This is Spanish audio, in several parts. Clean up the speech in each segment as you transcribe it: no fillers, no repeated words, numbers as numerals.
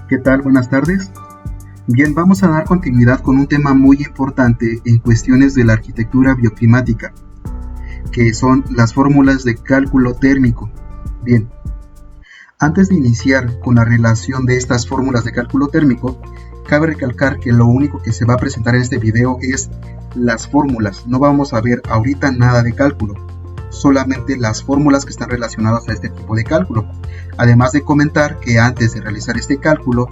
¿Qué tal? Buenas tardes. Bien, vamos a dar continuidad con un tema muy importante en cuestiones de la arquitectura bioclimática, que son las fórmulas de cálculo térmico. Bien, antes de iniciar con la relación de estas fórmulas de cálculo térmico, cabe recalcar que lo único que se va a presentar en este video es las fórmulas. No vamos a ver ahorita nada de cálculo, solamente las fórmulas que están relacionadas a este tipo de cálculo. Además de comentar que antes de realizar este cálculo,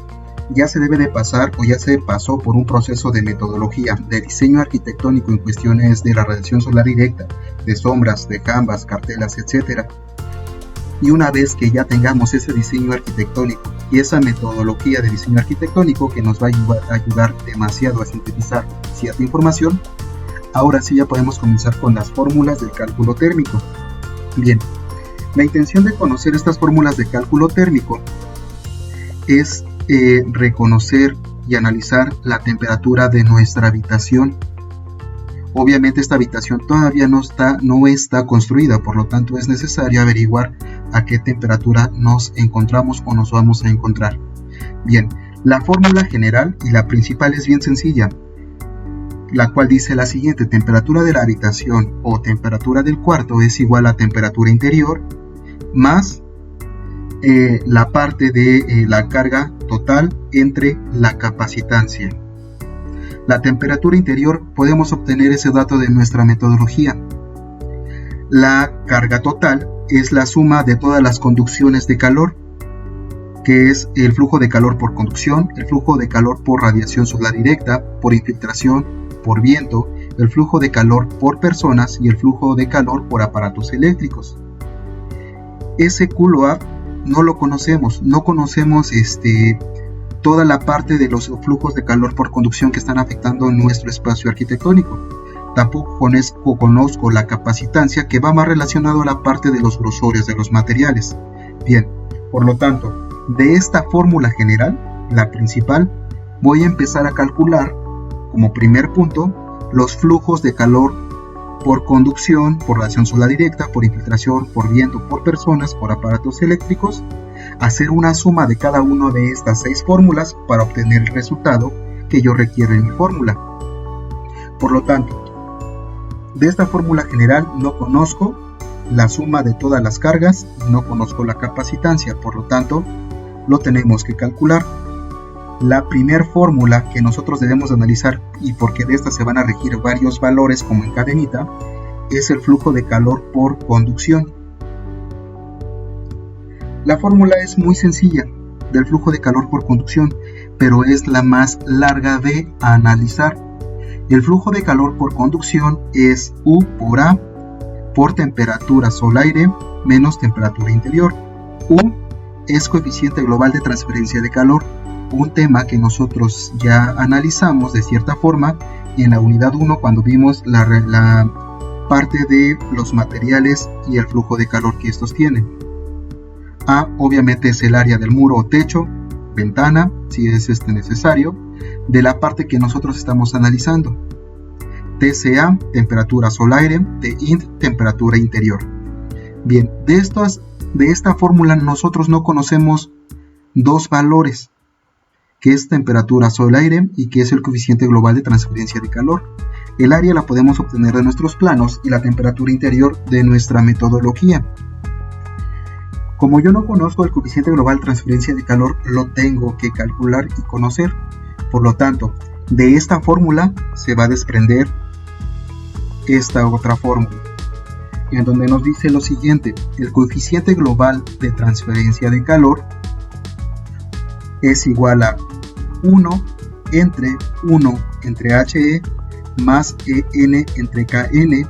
ya se debe de pasar o ya se pasó por un proceso de metodología de diseño arquitectónico en cuestiones de la radiación solar directa, de sombras, de jambas, cartelas, etc. Y una vez que ya tengamos ese diseño arquitectónico y esa metodología de diseño arquitectónico que nos va a ayudar demasiado a sintetizar cierta información, ahora sí ya podemos comenzar con las fórmulas del cálculo térmico. Bien, la intención de conocer estas fórmulas de cálculo térmico es reconocer y analizar la temperatura de nuestra habitación. Obviamente esta habitación todavía no está construida, por lo tanto es necesario averiguar a qué temperatura nos encontramos o nos vamos a encontrar. Bien, la fórmula general y la principal es bien sencilla, la cual dice la siguiente: temperatura de la habitación o temperatura del cuarto es igual a temperatura interior más la parte de la carga total entre la capacitancia. La temperatura interior podemos obtener ese dato de nuestra metodología. La carga total es la suma de todas las conducciones de calor, que es el flujo de calor por conducción, el flujo de calor por radiación solar directa, por infiltración, por viento, el flujo de calor por personas y el flujo de calor por aparatos eléctricos. Ese QLOAP no lo conocemos, no conocemos toda la parte de los flujos de calor por conducción que están afectando nuestro espacio arquitectónico. Tampoco conozco la capacitancia, que va más relacionado a la parte de los grosores de los materiales. Bien, por lo tanto, de esta fórmula general, la principal, voy a empezar a calcular como primer punto los flujos de calor por conducción, por radiación solar directa, por infiltración, por viento, por personas, por aparatos eléctricos, hacer una suma de cada una de estas 6 fórmulas para obtener el resultado que yo requiero en mi fórmula. Por lo tanto, de esta fórmula general no conozco la suma de todas las cargas y no conozco la capacitancia, por lo tanto, lo tenemos que calcular. La primera fórmula que nosotros debemos analizar, y porque de esta se van a regir varios valores como en cadenita, es el flujo de calor por conducción. La fórmula es muy sencilla del flujo de calor por conducción, pero es la más larga de analizar. El flujo de calor por conducción es U por A por temperatura sol-aire menos temperatura interior. U es coeficiente global de transferencia de calor, un tema que nosotros ya analizamos de cierta forma en la unidad 1 cuando vimos la parte de los materiales y el flujo de calor que estos tienen. A obviamente es el área del muro o techo, ventana, si es necesario, de la parte que nosotros estamos analizando. TCA, temperatura sol-aire, TINT, temperatura interior. Bien, de esta fórmula nosotros no conocemos dos valores, que es temperatura sol-aire y que es el coeficiente global de transferencia de calor. El área la podemos obtener de nuestros planos y la temperatura interior de nuestra metodología. Como yo no conozco el coeficiente global de transferencia de calor, lo tengo que calcular y conocer. Por lo tanto, de esta fórmula se va a desprender esta otra fórmula, en donde nos dice lo siguiente: el coeficiente global de transferencia de calor es igual a 1 entre HE más EN entre KN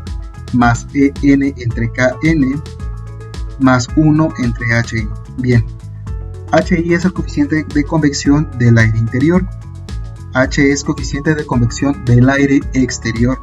más EN entre KN más 1 entre HI. Bien, HI es el coeficiente de convección del aire interior, H es coeficiente de convección del aire exterior.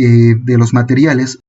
de los materiales.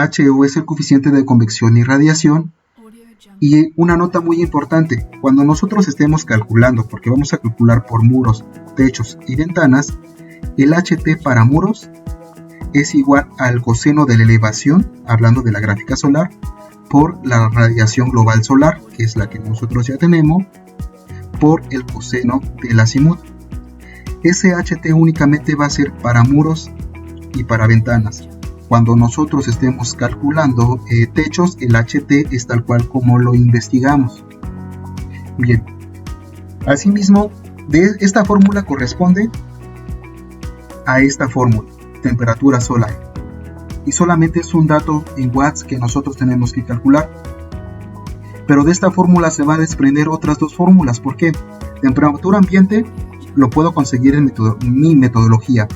HO es el coeficiente de convección y radiación. Y una nota muy importante, cuando nosotros estemos calculando, porque vamos a calcular por muros, techos y ventanas, el HT para muros es igual al coseno de la elevación, hablando de la gráfica solar, por la radiación global solar, que es la que nosotros ya tenemos, por el coseno del azimut. Ese HT únicamente va a ser para muros y para ventanas. Cuando nosotros estemos calculando techos, el HT es tal cual como lo investigamos. Bien, asimismo, esta fórmula corresponde a esta fórmula, temperatura solar. Y solamente es un dato en watts que nosotros tenemos que calcular. Pero de esta fórmula se va a desprender otras dos fórmulas. ¿Por qué? Temperatura ambiente lo puedo conseguir en mi metodología.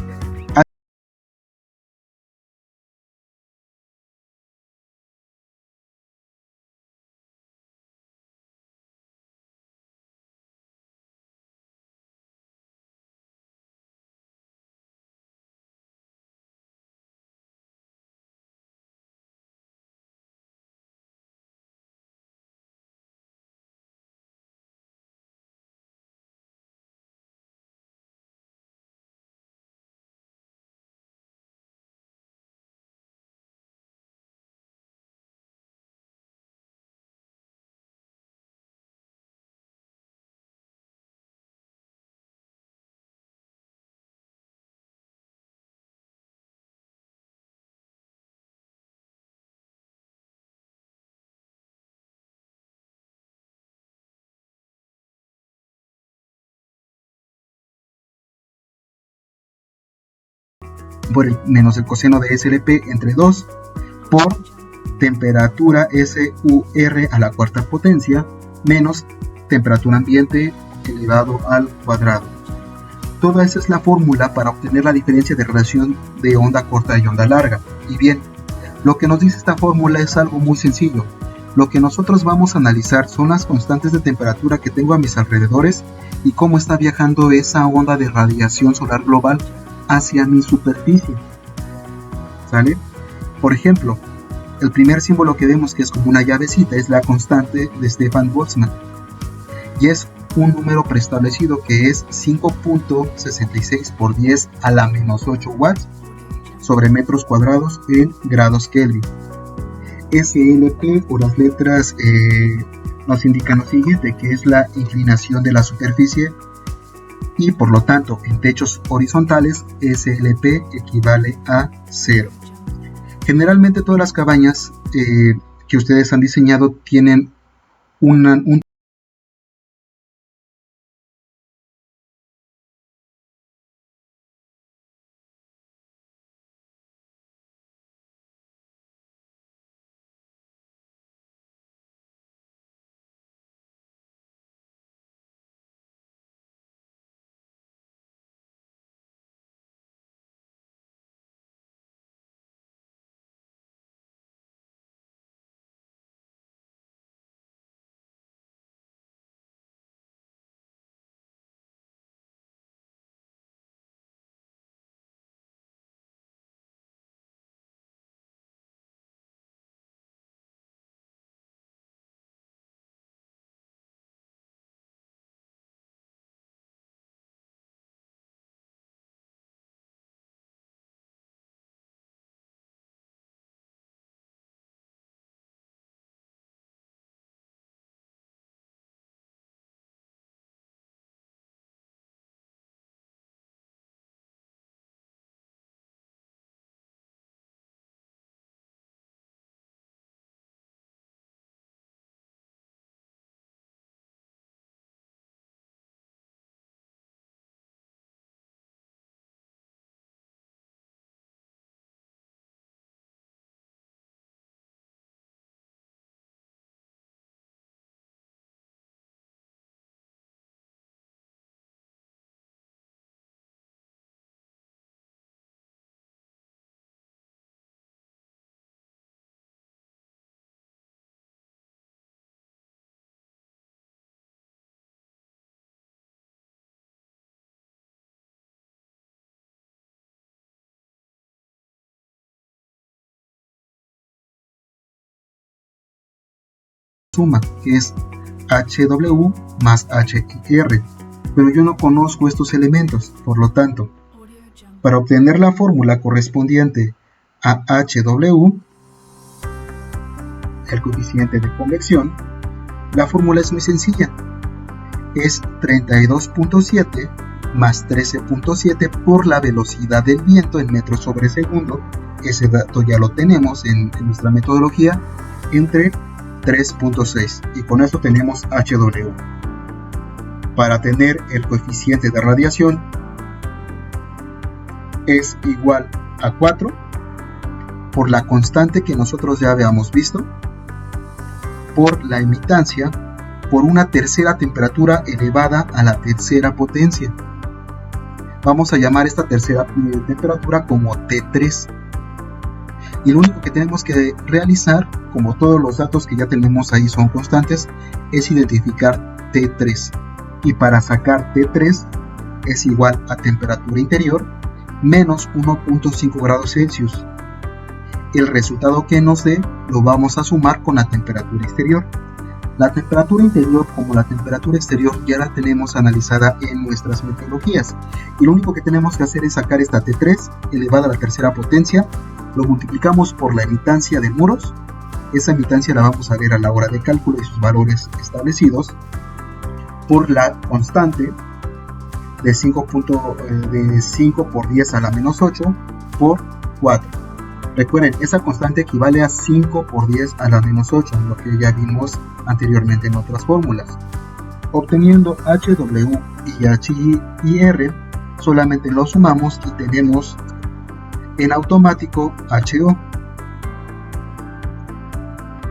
Menos el coseno de SLP entre 2 por temperatura SUR a la cuarta potencia menos temperatura ambiente elevado al cuadrado. Toda esa es la fórmula para obtener la diferencia de radiación de onda corta y onda larga. Y bien, lo que nos dice esta fórmula es algo muy sencillo. Lo que nosotros vamos a analizar son las constantes de temperatura que tengo a mis alrededores y cómo está viajando esa onda de radiación solar global hacia mi superficie. ¿Sale? Por ejemplo, el primer símbolo que vemos, que es como una llavecita, es la constante de Stefan Boltzmann. Y es un número preestablecido que es 5.66 por 10 a la menos 8 watts sobre metros cuadrados en grados Kelvin. SLP, por las letras, nos indican lo siguiente, que es la inclinación de la superficie, y por lo tanto en techos horizontales SLP equivale a 0. Generalmente todas las cabañas que ustedes han diseñado tienen un suma, que es HW más HIR, pero yo no conozco estos elementos. Por lo tanto, para obtener la fórmula correspondiente a HW, el coeficiente de convección, la fórmula es muy sencilla, es 32.7 más 13.7 por la velocidad del viento en metros sobre segundo. Ese dato ya lo tenemos en nuestra metodología, entre 3.6, y con esto tenemos HW. Para tener el coeficiente de radiación es igual a 4 por la constante que nosotros ya habíamos visto, por la emitancia, por una tercera temperatura elevada a la tercera potencia. Vamos a llamar esta tercera temperatura como T3. Y lo único que tenemos que realizar, como todos los datos que ya tenemos ahí son constantes, es identificar T3. Y para sacar T3 es igual a temperatura interior menos 1.5 grados Celsius. El resultado que nos dé lo vamos a sumar con la temperatura exterior. La temperatura interior como la temperatura exterior ya la tenemos analizada en nuestras metodologías. Y lo único que tenemos que hacer es sacar esta T3 elevada a la tercera potencia, lo multiplicamos por la emitancia de muros. Esa emitancia la vamos a ver a la hora de cálculo y sus valores establecidos, por la constante de 5 por 10 a la menos 8 por 4. Recuerden, esa constante equivale a 5 por 10 a la menos 8, lo que ya vimos anteriormente en otras fórmulas. Obteniendo HW y HIR, solamente lo sumamos y tenemos en automático HO.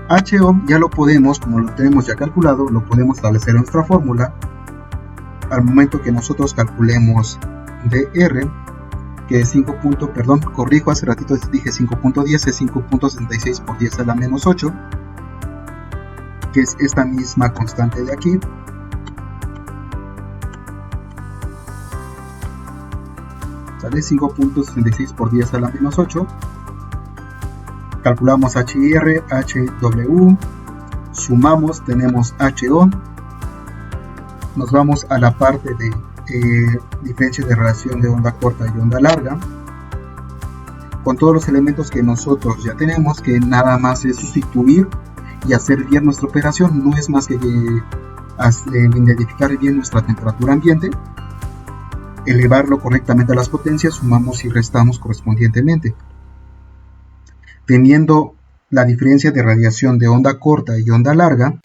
HO ya lo podemos, como lo tenemos ya calculado, lo podemos establecer en nuestra fórmula. Al momento que nosotros calculemos dr, que es 5. Perdón, corrijo, hace ratito dije 5.10, es 5.76 por 10 a la menos 8, que es esta misma constante de aquí. Sale 5.66 por 10 a la menos 8. Calculamos HIR, HW, sumamos, tenemos HO. Nos vamos a la parte de diferencia de relación de onda corta y onda larga, con todos los elementos que nosotros ya tenemos, que nada más es sustituir y hacer bien nuestra operación. No es más que identificar bien nuestra temperatura ambiente, elevarlo correctamente a las potencias, sumamos y restamos correspondientemente. Teniendo la diferencia de radiación de onda corta y onda larga,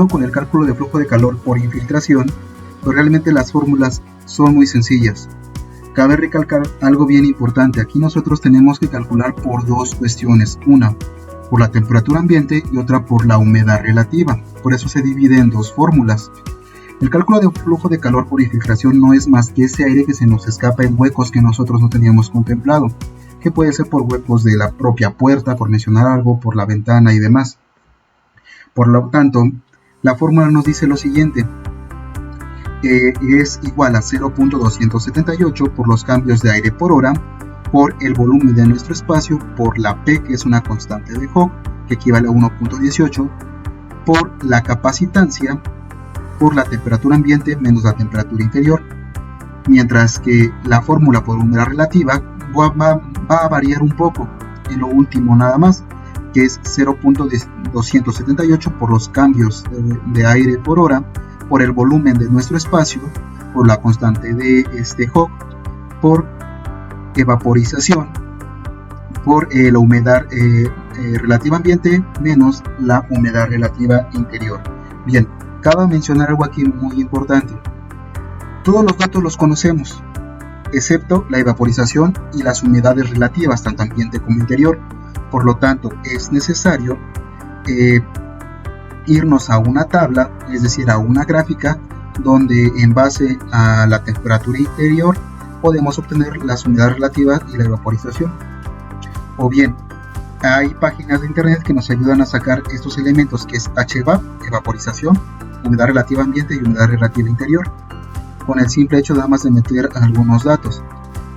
con el cálculo de flujo de calor por infiltración, pues realmente las fórmulas son muy sencillas. Cabe recalcar algo bien importante. Aquí nosotros tenemos que calcular por dos cuestiones, una por la temperatura ambiente y otra por la humedad relativa. Por eso se divide en dos fórmulas. El cálculo de flujo de calor por infiltración no es más que ese aire que se nos escapa en huecos que nosotros no teníamos contemplado, que puede ser por huecos de la propia puerta, por mencionar algo, por la ventana y demás. Por lo tanto, la fórmula nos dice lo siguiente: es igual a 0.278 por los cambios de aire por hora, por el volumen de nuestro espacio, por la P, que es una constante de Hooke, que equivale a 1.18, por la capacitancia, por la temperatura ambiente menos la temperatura interior, mientras que la fórmula por humedad relativa va a variar un poco en lo último nada más, que es 0.278 por los cambios de aire por hora, por el volumen de nuestro espacio, por la constante de Hooke, por evaporización, por la humedad relativa ambiente menos la humedad relativa interior. Bien, cabe mencionar algo aquí muy importante. Todos los datos los conocemos, excepto la evaporización y las humedades relativas, tanto ambiente como interior. Por lo tanto, es necesario irnos a una tabla, es decir, a una gráfica, donde en base a la temperatura interior podemos obtener las humedades relativas y la evaporización. O bien, hay páginas de internet que nos ayudan a sacar estos elementos, que es HVAP, evaporización, humedad relativa ambiente y humedad relativa interior, con el simple hecho nada más de meter algunos datos.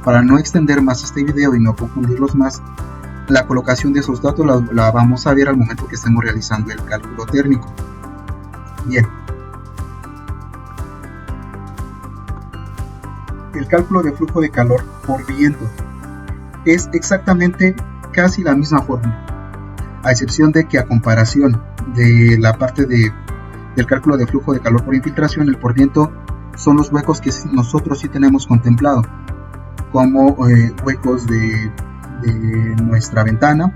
Para no extender más este video y no confundirlos más, la colocación de esos datos la vamos a ver al momento que estemos realizando el cálculo térmico. Bien. El cálculo de flujo de calor por viento. Es exactamente casi la misma fórmula, a excepción de que a comparación de la parte del cálculo de flujo de calor por infiltración, el por viento son los huecos que nosotros sí tenemos contemplado, como huecos de nuestra ventana,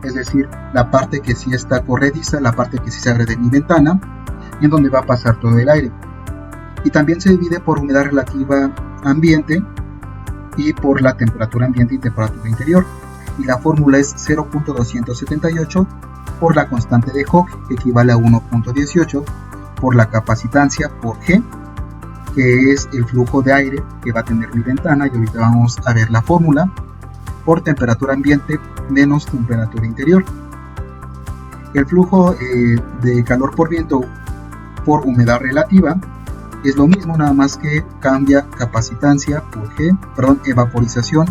es decir, la parte que sí está corrediza, la parte que sí se abre de mi ventana, en donde va a pasar todo el aire. Y también se divide por humedad relativa ambiente y por la temperatura ambiente y temperatura interior. Y la fórmula es 0.278 por la constante de Hooke, que equivale a 1.18, por la capacitancia por G, que es el flujo de aire que va a tener mi ventana, y ahorita vamos a ver la fórmula, por temperatura ambiente menos temperatura interior. El flujo de calor por viento por humedad relativa es lo mismo, nada más que cambia capacitancia por G, evaporización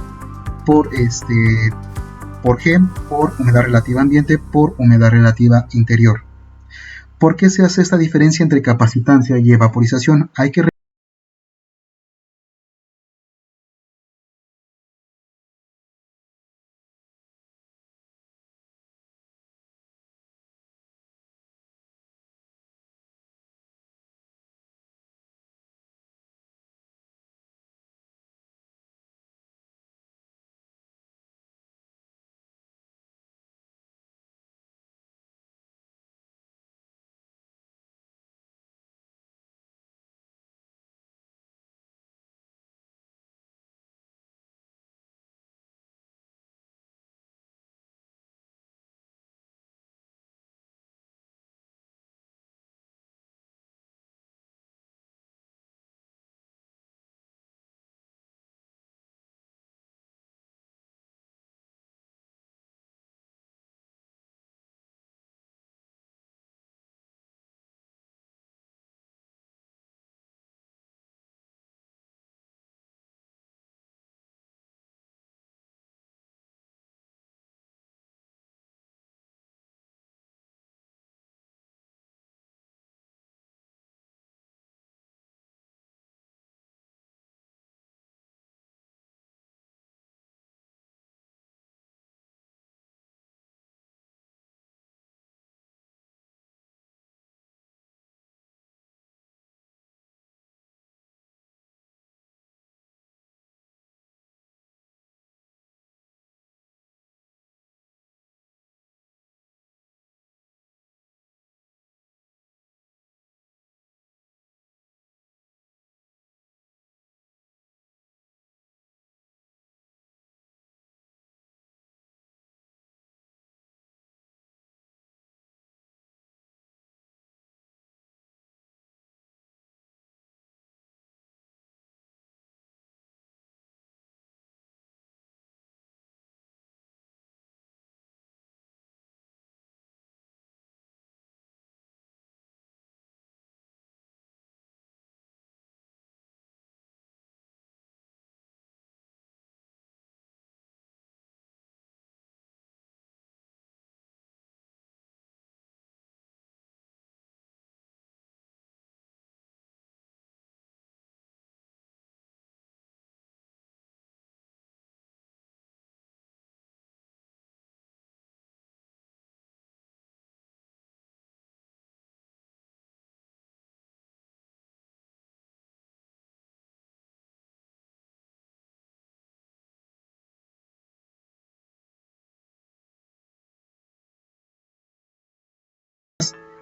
por G, por humedad relativa ambiente por humedad relativa interior. ¿Por qué se hace esta diferencia entre capacitancia y evaporización? Hay que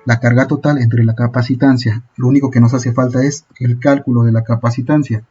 la carga total entre la capacitancia. Lo único que nos hace falta es el cálculo de la capacitancia.